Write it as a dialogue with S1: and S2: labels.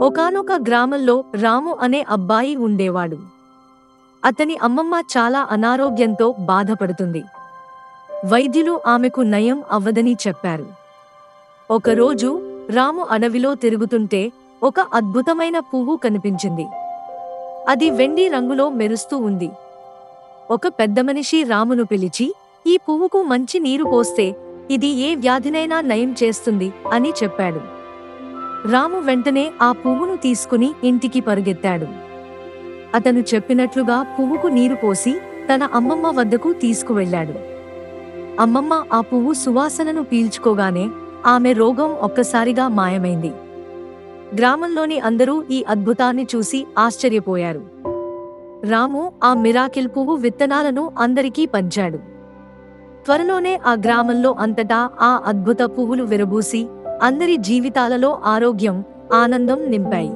S1: ఒకానొక గ్రామంలో రాము అనే అబ్బాయి ఉండేవాడు. అతని అమ్మమ్మ చాలా అనారోగ్యంతో బాధపడుతుంది. వైద్యులు ఆమెకు నయం అవ్వదని చెప్పారు. ఒకరోజు రాము అడవిలో తిరుగుతుంటే ఒక అద్భుతమైన పువ్వు కనిపించింది. అది వెండి రంగులో మెరుస్తూ ఉంది. ఒక పెద్దమనిషి రామును పిలిచి, "ఈ పువ్వుకు మంచి నీరు పోస్తే ఇది ఏ వ్యాధినైనా నయం చేస్తుంది" అని చెప్పాడు. రాము వెంటనే ఆ పువ్వును తీసుకుని ఇంటికి పరుగెత్తాడు. అతను చెప్పినట్లుగా పువ్వుకు నీరు పోసి తన అమ్మమ్మ వద్దకు తీసుకువెళ్ళాడు. అమ్మమ్మ ఆ పువ్వు సువాసనను పీల్చుకోగానే ఆమె రోగం ఒక్కసారిగా మాయమైంది. గ్రామంలోని అందరూ ఈ అద్భుతాన్ని చూసి ఆశ్చర్యపోయారు. రాము ఆ మిరాకిల్ పువ్వు విత్తనాలను అందరికీ పంచాడు. త్వరలోనే ఆ గ్రామంలో అంతటా ఆ అద్భుత పువ్వులు విరబూసి అందరి జీవితాలలో ఆరోగ్యం, ఆనందం నింపాయి.